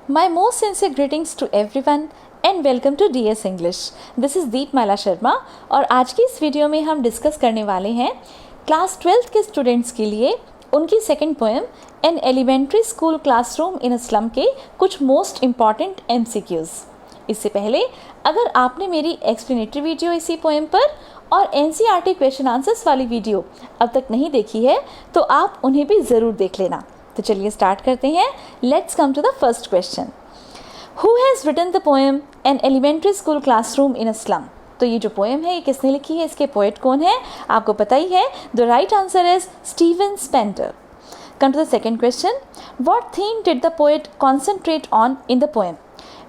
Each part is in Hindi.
My most sincere greetings to everyone and welcome to DS English. This is दीपमाला शर्मा और आज की इस वीडियो में हम डिस्कस करने वाले हैं क्लास 12th के स्टूडेंट्स के लिए उनकी second poem an elementary school classroom in a slum के कुछ मोस्ट इम्पॉर्टेंट MCQs। इससे पहले अगर आपने मेरी एक्सप्लेनेटरी वीडियो इसी पोएम पर और NCERT क्वेश्चन आंसर्स वाली वीडियो अब तक नहीं देखी है तो आप उन्हें भी ज़रूर देख लेना। तो चलिए स्टार्ट करते हैं। Let's come to the first question. Who has written the poem an elementary school classroom in a slum? तो ये जो पोएम है ये किसने लिखी है, इसके पोएट कौन है, आपको पता ही है। The right answer is Stephen Spender. Come to the second question. What theme did the poet concentrate on in the poem?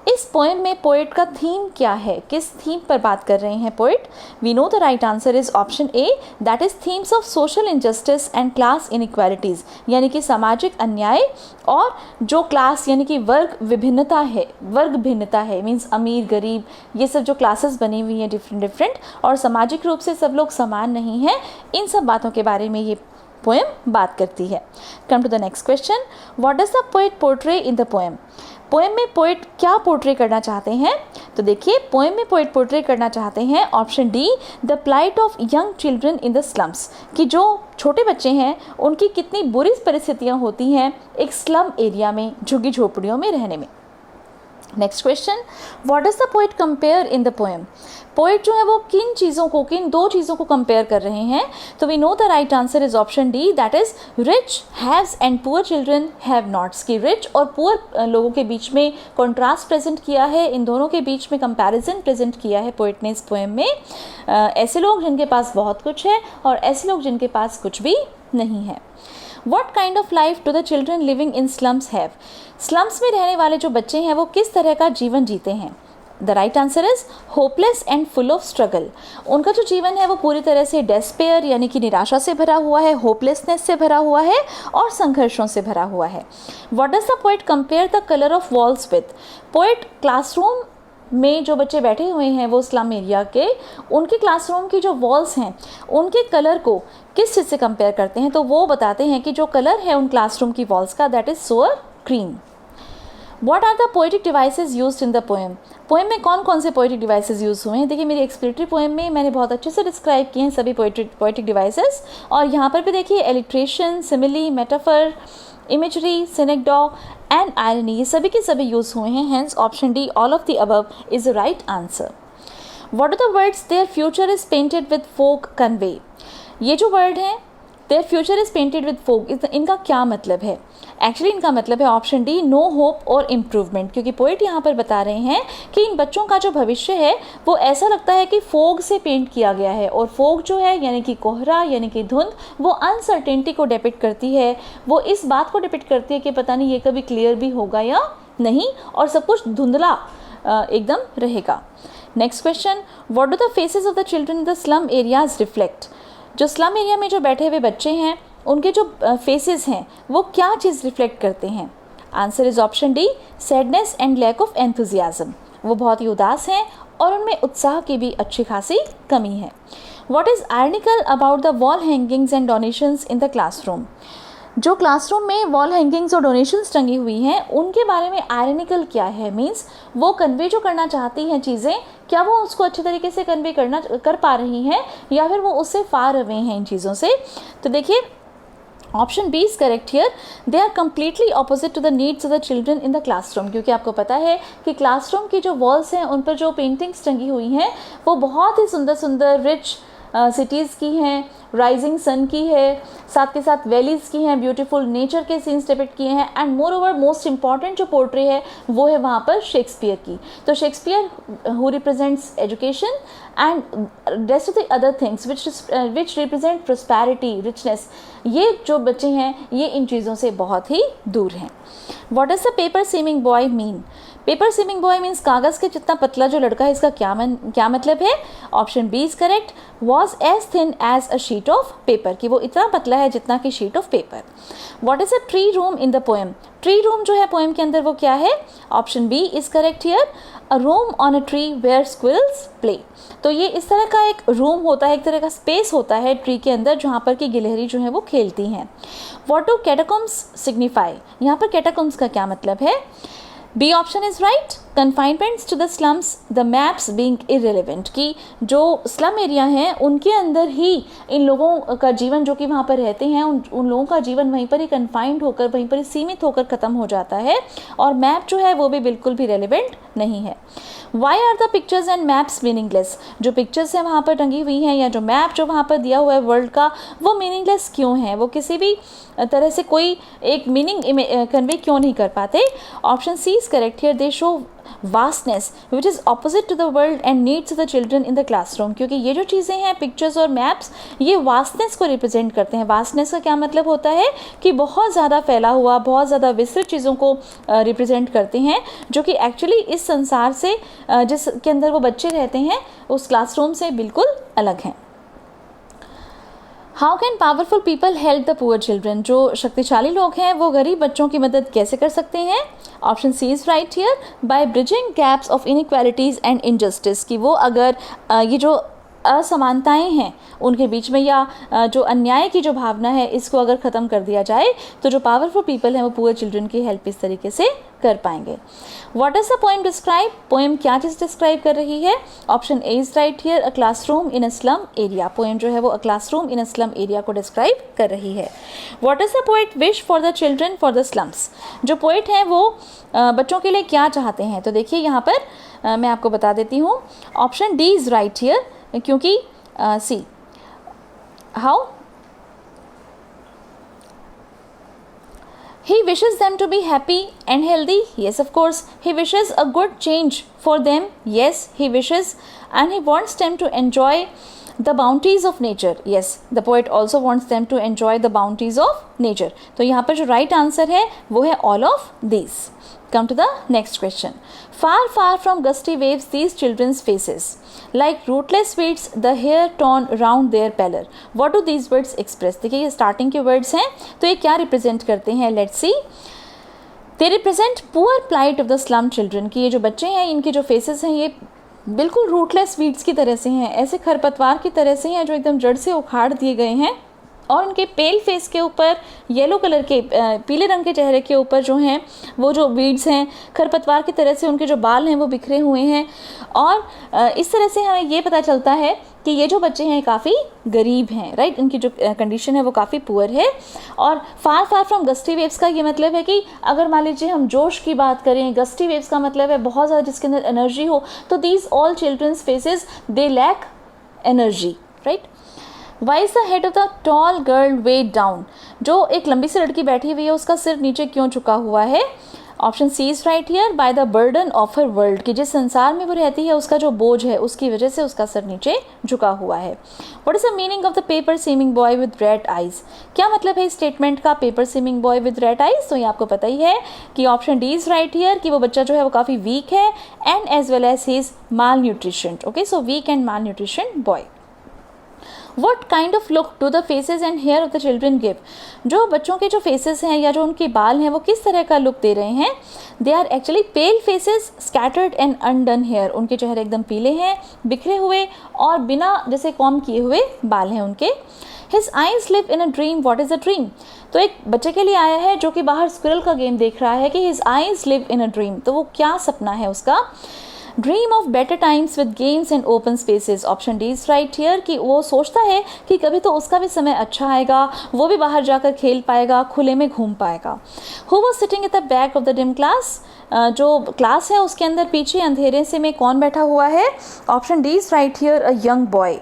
इस पोएम में पोएट का थीम क्या है, किस थीम पर बात कर रहे हैं poet? We know the right answer is option A, that is themes of social injustice and class inequalities, यानी कि सामाजिक अन्याय और जो क्लास यानी कि वर्ग भिन्नता है मीन्स अमीर गरीब ये सब जो क्लासेस बनी हुई हैं डिफरेंट और सामाजिक रूप से सब लोग समान नहीं हैं, इन सब बातों के बारे में ये पोएम बात करती है। Come to the next question. What does the poet portray in the poem? Poem में पोएट क्या पोर्ट्रे करना चाहते हैं? तो देखिए पोएम में पोएट पोर्ट्रे करना चाहते हैं option D, the plight of young children in the slums, कि जो छोटे बच्चे हैं उनकी कितनी बुरी परिस्थितियां होती हैं एक स्लम एरिया में, झुग्गी झोपड़ियों में रहने में। Next question. What does the poet compare in the poem? Poet जो है वो किन दो चीज़ों को कंपेयर कर रहे हैं? तो we know the right answer is option D, that is rich haves and poor children have nots, की रिच और पुअर लोगों के बीच में कॉन्ट्रास्ट प्रेजेंट किया है, इन दोनों के बीच में कंपैरिजन प्रेजेंट किया है पोएट ने इस पोएम में। ऐसे लोग जिनके पास बहुत कुछ है और ऐसे लोग जिनके पास कुछ भी नहीं है। What kind of life do the children living in slums have? Slums में रहने वाले जो बच्चे हैं वो किस तरह का जीवन जीते हैं? The right answer is hopeless and full of struggle. उनका जो जीवन है वो पूरी तरह से डेस्पेयर यानी कि निराशा से भरा हुआ है, होपलेसनेस से भरा हुआ है और संघर्षों से भरा हुआ है। What does the poet compare the color of walls with? Poet classroom में जो बच्चे बैठे हुए हैं वो स्लम एरिया के, उनके क्लासरूम की जो वॉल्स हैं उनके कलर को किस चीज़ से कंपेयर करते हैं? तो वो बताते हैं कि जो कलर है उन क्लासरूम की वॉल्स का that is sour green. What are the poetic devices used in the poem? Poem में कौन कौन से पोएटिक डिवाइसेस यूज हुए हैं? देखिए मेरी एक्सप्लेनेटरी पोएम में मैंने बहुत अच्छे से डिस्क्राइब किए हैं सभी पोएटिक डिवाइसेस, और यहाँ पर भी देखिए alliteration, simile, metaphor, imagery, synecdoche and irony, ये सभी के सभी यूज हुए हैं। Hence option D all of the above is the right answer. What are the words their future is painted with fog convey? ये जो वर्ड है their future is painted with fog, इनका क्या मतलब है? एक्चुअली इनका मतलब है ऑप्शन डी, नो होप और इम्प्रूवमेंट, क्योंकि पोएट यहाँ पर बता रहे हैं कि इन बच्चों का जो भविष्य है वो ऐसा लगता है कि फोग से पेंट किया गया है, और फोग जो है यानी कि कोहरा यानी कि धुंध, वो अनसर्टेनिटी को डिपिक्ट करती है, वो इस बात को डिपिक्ट करती है कि पता नहीं ये कभी क्लियर भी होगा या नहीं, और सब कुछ धुंधला एकदम रहेगा। Next question. What do the faces of the children in the slum areas reflect? जो स्लम एरिया में जो बैठे हुए बच्चे हैं उनके जो फेसेस हैं वो क्या चीज़ रिफ्लेक्ट करते हैं? Answer is option D, sadness and lack of enthusiasm. वो बहुत ही उदास हैं और उनमें उत्साह की भी अच्छी खासी कमी है। What is ironical about the wall hangings and donations in the classroom? जो क्लासरूम में वॉल हैंगिंग्स और डोनेशंस टंगी हुई हैं उनके बारे में आयरनिकल क्या है? मीन्स वो कन्वे जो करना चाहती हैं चीज़ें, क्या वो उसको अच्छे तरीके से कन्वे कर पा रही हैं या फिर वो उससे फार अवे हैं इन चीज़ों से? तो देखिए option B is correct here, they are completely opposite to the needs of the children in the classroom, क्योंकि आपको पता है कि क्लासरूम की जो वॉल्स हैं उन पर जो पेंटिंग्स टंगी हुई हैं वो बहुत ही सुंदर सुंदर रिच सिटीज़ की हैं, राइजिंग सन की है, साथ के साथ वैलीज़ की हैं, ब्यूटीफुल नेचर के सीन्स डिपिक्ट किए हैं, and more over most important जो पोर्ट्रे है वो है वहाँ पर शेक्सपियर की। तो Shakespeare who represents education and rest of the other things which represent prosperity, richness, ये जो बच्चे हैं ये इन चीज़ों से बहुत ही दूर हैं। What does the paper seeming boy mean? Paper seeming boy means कागज़ के जितना पतला जो लड़का है, इसका क्या मतलब है? Option B is correct, was as thin as a sheet of paper, कि वो इतना पतला है जितना कि sheet of paper. What is a tree room in the poem? Tree room जो है पोएम के अंदर वो क्या है? Option B is correct here, a room on a tree where squirrels play. तो ये इस तरह का एक रूम होता है, एक तरह का स्पेस होता है ट्री के अंदर जहाँ पर कि गिलहरी जो है वो खेलती हैं। What do catacombs signify? यहाँ पर कैटाकॉम्स का क्या मतलब है? B option is right, confinements to the slums, the maps being irrelevant, कि जो स्लम एरिया हैं उनके अंदर ही इन लोगों का जीवन जो कि वहाँ पर रहते हैं उन लोगों का जीवन वहीं पर ही कन्फाइंड होकर, वहीं पर ही सीमित होकर ख़त्म हो जाता है, और मैप जो है वो भी बिल्कुल भी रेलिवेंट नहीं है। Why are the pictures and maps meaningless, जो पिक्चर्स हैं वहाँ पर टंगी हुई हैं या जो मैप जो वहाँ पर दिया हुआ है वर्ल्ड का, वो मीनिंगलेस क्यों है, वो किसी भी तरह से कोई एक मीनिंग कन्वे क्यों नहीं कर पाते। Option C is correct here, they show vastness which is opposite to the world and needs the children in the classroom, क्योंकि ये जो चीज़ें हैं पिक्चर्स और मैप्स, ये वास्टनेस को रिप्रेजेंट करते हैं। वास्टनेस का क्या मतलब होता है कि बहुत ज़्यादा फैला हुआ, बहुत ज़्यादा विस्तृत चीज़ों को रिप्रेजेंट करते हैं, जो कि एक्चुअली इस संसार से जिसके अंदर वो बच्चे रहते हैं उस क्लासरूम से बिल्कुल अलग हैं। How can powerful people help the poor children, जो शक्तिशाली लोग हैं वो गरीब बच्चों की मदद कैसे कर सकते हैं। Option C is right here, by bridging gaps of inequalities and injustice, कि वो अगर ये जो असमानताएं हैं उनके बीच में या जो अन्याय की जो भावना है इसको अगर ख़त्म कर दिया जाए तो जो पावरफुल पीपल हैं वो पुअर चिल्ड्रन की हेल्प इस तरीके से कर पाएंगे। What is the poem describe, poem क्या चीज़ डिस्क्राइब कर रही है। Option A is right here, a classroom in a slum area, poem जो है वो a classroom in a slum area को डिस्क्राइब कर रही है। What is the poet wish for the children for the slums, जो पोएट हैं वो बच्चों के लिए क्या चाहते हैं। तो देखिए यहाँ पर मैं आपको बता देती हूँ, option D is right here, क्योंकि see how he wishes them to be happy and healthy, yes of course, he wishes a good change for them, yes he wishes, and he wants them to enjoy the bounties of nature, yes the poet also wants them to enjoy the bounties of nature। तो यहाँ पर जो right answer है वो है all of these। Come to the next question, far far from gusty waves these children's faces, like rootless weeds the hair torn round their pallor, what do these words express। देखिए ये starting के words हैं तो ये क्या represent करते हैं, let's see। they represent poor plight of the slum children, कि ये जो बच्चे हैं इनके जो faces हैं ये बिल्कुल रूटलेस वीड्स की तरह से हैं, ऐसे खरपतवार की तरह से हैं जो एकदम जड़ से उखाड़ दिए गए हैं, और उनके पेल फेस के ऊपर येलो कलर के पीले रंग के चेहरे के ऊपर जो हैं वो जो वीड्स हैं खरपतवार की तरह से उनके जो बाल हैं वो बिखरे हुए हैं, और इस तरह से हमें ये पता चलता है कि ये जो बच्चे हैं काफ़ी गरीब हैं, राइट, इनकी जो कंडीशन है वो काफ़ी पुअर है। और फार फार फ्रॉम गस्टी वेव्स का ये मतलब है कि अगर मान लीजिए हम जोश की बात करें, गस्टी वेव्स का मतलब है बहुत ज़्यादा जिसके अंदर एनर्जी हो, तो these all childrens faces they lack energy, right. Why is the head of the tall girl weighed down, जो एक लंबी सी लड़की बैठी हुई है उसका सिर नीचे क्यों झुका हुआ है। Option C is right here, by the burden of her world, कि जिस संसार में वो रहती है उसका जो बोझ है उसकी वजह से उसका सिर नीचे झुका हुआ है। What is the meaning of the paper seeming boy with red eyes, क्या मतलब है इस स्टेटमेंट का, paper seeming boy with red eyes. तो ये आपको पता ही है कि option D is right here, कि वो बच्चा जो है वो काफ़ी वीक है and as well as he is malnutrition, okay, so weak and malnutrition boy. What kind of look do the faces and hair of the children give, जो बच्चों के जो faces हैं या जो उनके बाल हैं वो किस तरह का लुक दे रहे हैं। They are actually pale faces, scattered and undone hair, उनके चेहरे एकदम पीले हैं, बिखरे हुए और बिना जैसे कॉम किए हुए बाल हैं उनके। His eyes live in a dream, what is a dream, तो एक बच्चे के लिए आया है जो कि बाहर स्क्विरल का गेम देख रहा है कि his eyes live in a dream, तो वो क्या सपना है उसका। Dream of better times with games and open spaces, option D is right here, कि वो सोचता है कि कभी तो उसका भी समय अच्छा आएगा, वो भी बाहर जाकर खेल पाएगा, खुले में घूम पाएगा। Who was sitting at the back of the dim class, जो क्लास है उसके अंदर पीछे अंधेरे से में कौन बैठा हुआ है। Option D is right here, a young boy.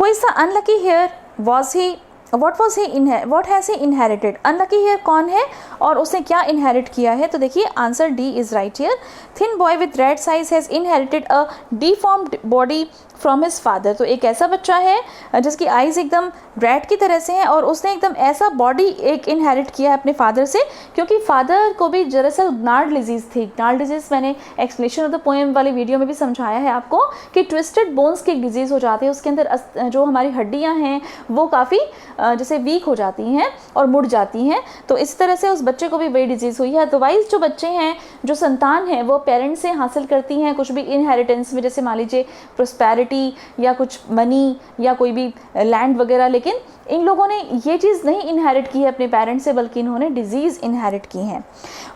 Who is the unlucky here, was he what has he inherited, unlucky here कौन है और उसने क्या इनहेरिट किया है। तो देखिए answer D is right here, thin boy with red size has inherited a deformed body from his father, तो एक ऐसा बच्चा है जिसकी आइज़ एकदम रेड की तरह से हैं और उसने एकदम ऐसा बॉडी एक इनहेरिट किया है अपने फादर से, क्योंकि फादर को भी दरअसल नार्ड डिजीज़ थी। नार्ड डिजीज़ मैंने एक्सप्लेनेशन ऑफ द पोएम वाली वीडियो में भी समझाया है आपको कि ट्विस्टेड बोन्स की एक डिजीज़ हो जाती है, उसके अंदर जो हमारी हड्डियाँ हैं वो काफ़ी जैसे वीक हो जाती हैं और मुड़ जाती हैं, तो इस तरह से उस बच्चे को भी वही डिजीज़ हुई है। अदरवाइज जो बच्चे हैं, जो संतान है, वो पेरेंट्स से हासिल करती हैं कुछ भी इनहेरिटेंस में, जैसे मान लीजिए प्रॉस्पेरिटी या कुछ मनी या कोई भी लैंड वगैरह, लेकिन इन लोगों ने ये चीज़ नहीं इनहेरिट की है अपने पेरेंट्स से, बल्कि इन्होंने डिजीज़ इनहेरिट की हैं।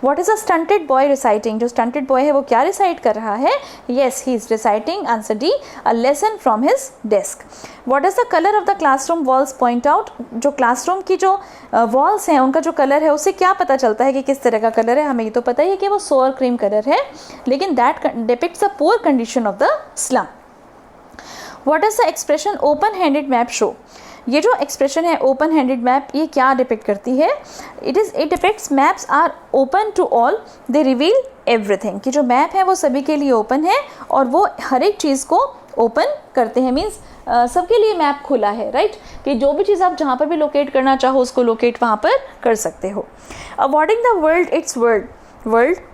What is a stunted boy reciting? जो स्टंटेड बॉय है वो क्या रिसाइट कर रहा है? Yes, he is reciting, answer D, a lesson from his desk. What is the colour of the classroom walls? Point out. जो क्लासरूम की जो वॉल्स हैं उनका जो कलर है उससे क्या पता चलता है कि किस तरह का कलर है? हमें ये तो पता ही है कि वो सोर क्रीम कलर है, लेकिन that depicts the poor condition of the slum. What is the expression open handed map show? ये जो एक्सप्रेशन है ओपन हैंडेड मैप, ये क्या डिपिक्ट करती है? It depicts maps are open to all, they reveal everything. कि जो मैप है वो सभी के लिए ओपन है और वो हर एक चीज़ को ओपन करते हैं। मीन्स सबके लिए मैप खुला है, राइट? कि जो भी चीज़ आप जहाँ पर भी लोकेट करना चाहो उसको लोकेट वहाँ पर कर सकते हो। Awarding the world it's word,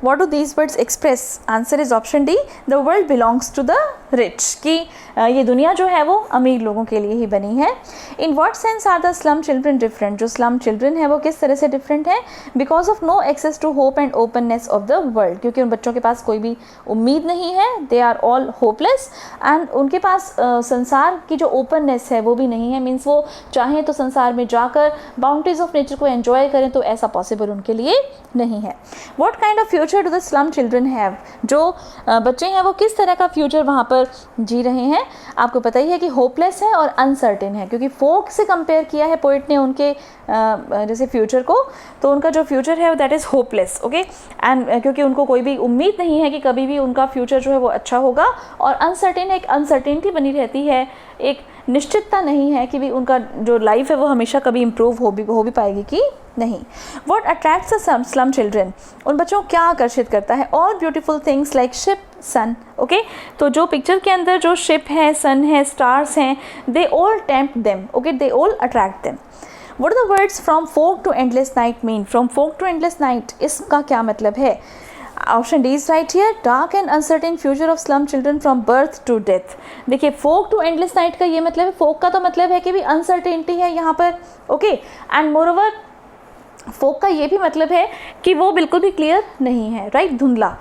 what do these words express? Answer is option D, the world belongs to the rich। कि ये दुनिया जो है वो अमीर लोगों के लिए ही बनी है। In what sense are the slum children different? जो slum children है वो किस तरह से different है? Because of no access to hope and openness of the world। क्योंकि उन बच्चों के पास कोई भी उम्मीद नहीं है, they are all hopeless, and उनके पास संसार की जो openness है वो भी नहीं है। मीन्स वो चाहें तो संसार में जाकर बाउंड्रीज ऑफ नेचर को एंजॉय करें, तो ऐसा पॉसिबल उनके लिए नहीं है। What kind of future do the slum children have? जो बच्चे हैं वो किस तरह का फ्यूचर वहाँ पर जी रहे हैं? आपको पता ही है कि होपलेस है और अनसर्टेन है, क्योंकि फोक से कंपेयर किया है पोइट ने उनके जैसे फ्यूचर को, तो उनका जो फ्यूचर है that is hopeless, okay. And क्योंकि उनको कोई भी उम्मीद नहीं है कि कभी भी उनका फ्यूचर जो है वो अच्छा होगा, और अनसर्टेन, एक अनसर्टेनिटी बनी रहती है, एक निश्चितता नहीं है कि भी उनका जो लाइफ है वो हमेशा कभी इम्प्रूव हो भी पाएगी कि नहीं। What attracts the slum children? उन बच्चों को क्या आकर्षित करता है? All beautiful things like ship, sun, okay? तो जो पिक्चर के अंदर जो शिप है, सन है, स्टार्स हैं, they all tempt them, okay? They all attract them. What do the words from folk to endless night mean? From folk to endless night, इसका क्या मतलब है? Option D is right here, dark and uncertain future of slum children from birth to death. देखिए, फोक टू एंडलेस नाइट का ये मतलब है, फोक का तो मतलब है कि भी अनसर्टेनिटी है यहाँ पर, ओके। एंड मोर ओवर फोक का ये भी मतलब है कि वो बिल्कुल भी क्लियर नहीं है, राइट, धुंधला।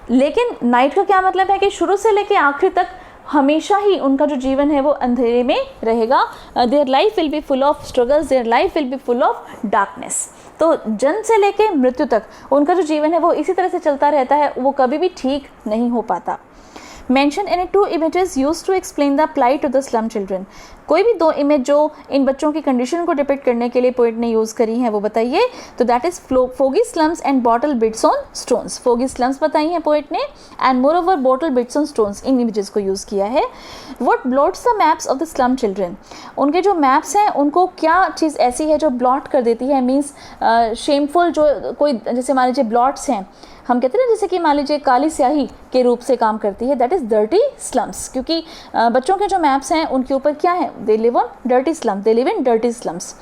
लेकिन नाइट का क्या मतलब है कि शुरू से लेके आखिर तक हमेशा ही उनका जो जीवन है वो अंधेरे में रहेगा। Their life will be full of struggles, their life will be full of darkness. तो जन्म से लेके मृत्यु तक उनका जो जीवन है वो इसी तरह से चलता रहता है, वो कभी भी ठीक नहीं हो पाता। Mention any two images used to explain the plight of the slum children. कोई भी दो इमेज जो इन बच्चों की कंडीशन को डिपिक्ट करने के लिए पोइट ने यूज़ करी हैं वो बताइए। तो that is foggy slums and bottle beads on stones. Foggy slums बताई हैं पोइट ने, and more over bottle beads on stones, in images को यूज़ किया है। What blots the maps of the slum children? उनके जो मैप्स हैं उनको क्या चीज़ ऐसी है जो ब्लॉट कर देती है? मीन्स शेमफुल, जो कोई जैसे मान लीजिए ब्लॉट्स हैं, हम कहते हैं ना, जैसे कि मान लीजिए काली स्याही के रूप से काम करती है, दैट इज़ डर्टी स्लम्स। क्योंकि बच्चों के जो मैप्स हैं उनके ऊपर क्या है, they live on dirty slum, they live in dirty slums.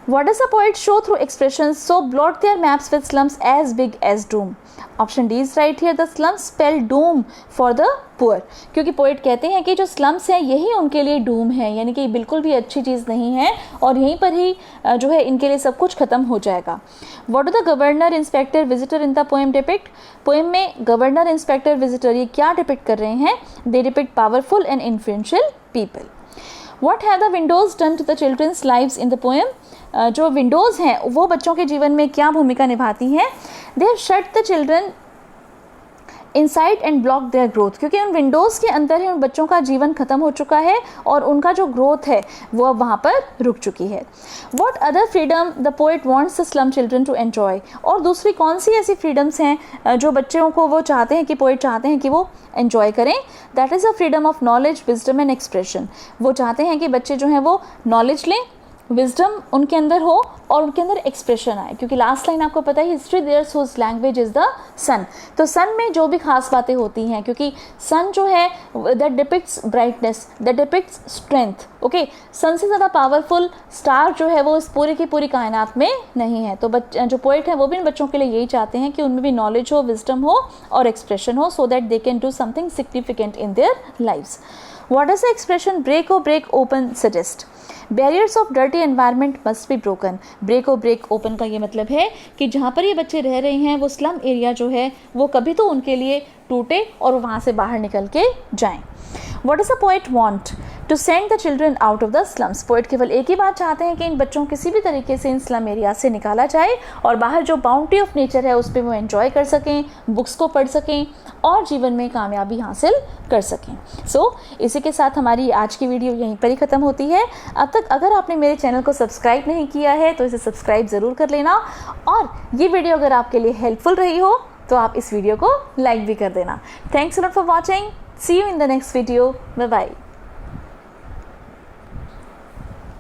What does the poet show through expressions so blot their maps with slums as big as doom? Option D is right here, the slums spell doom for the poor। क्योंकि पोइट कहते हैं कि जो स्लम्स है यही उनके लिए डूम है, यानी कि बिल्कुल भी अच्छी चीज़ नहीं है और यहीं पर ही जो है इनके लिए सब कुछ खत्म हो जाएगा। What do the governor, inspector, visitor in the poem depict? Poem में गवर्नर, इंस्पेक्टर, विजिटर ये क्या डिपिक्ट कर रहे हैं? They depict powerful and influential people। What have the windows done to the children's lives in the poem? जो विंडोज़ हैं वो बच्चों के जीवन में क्या भूमिका निभाती हैं? They have shut the children inside and block their growth. क्योंकि उन विंडोज़ के अंदर ही उन बच्चों का जीवन खत्म हो चुका है और उनका जो ग्रोथ है वो अब वहाँ पर रुक चुकी है। What other freedom the poet wants the slum children to enjoy? और दूसरी कौन सी ऐसी फ्रीडम्स हैं जो बच्चों को वो चाहते हैं कि पोएट चाहते हैं कि वो एन्जॉय करें? That is a freedom of knowledge, wisdom and expression. वो चाहते हैं कि बच्चे जो हैं वो नॉलेज लें, विजडम उनके अंदर हो और उनके अंदर एक्सप्रेशन आए। क्योंकि लास्ट लाइन आपको पता है, history theirs whose language is the sun. तो सन में जो भी खास बातें होती हैं, क्योंकि सन जो है that depicts brightness, that depicts strength, okay. Sun से ज़्यादा पावरफुल स्टार जो है वो इस पूरी की पूरी कायनात में नहीं है। तो जो पोइट है वो भी इन बच्चों के लिए यही चाहते हैं कि उनमें भी नॉलेज हो, विजडम हो और एक्सप्रेशन हो, so that they can do something significant in their lives. What does the expression break or break open suggest? Barriers of dirty environment must be broken. break or break open का ये मतलब है कि जहाँ पर ये बच्चे रह रहे हैं वो स्लम एरिया जो है वो कभी तो उनके लिए टूटे और वहाँ से बाहर निकल के जाएं. What does the poet want? To send the children out of the slums. Poet केवल एक ही बात चाहते हैं कि इन बच्चों को किसी भी तरीके से इन स्लम एरिया से निकाला जाए और बाहर जो बाउंड्री ऑफ नेचर है उस पर वो एंजॉय कर सकें, बुक्स को पढ़ सकें और जीवन में कामयाबी हासिल कर सकें. इसी के साथ हमारी आज की वीडियो यहीं पर ही ख़त्म होती है. अब तक अगर आपने मेरे चैनल को सब्सक्राइब नहीं किया है तो इसे सब्सक्राइब ज़रूर कर लेना और ये वीडियो अगर आपके लिए हेल्पफुल रही हो तो आप इस वीडियो को लाइक भी कर देना. Thanks a lot for watching. See you in the next video. Bye bye.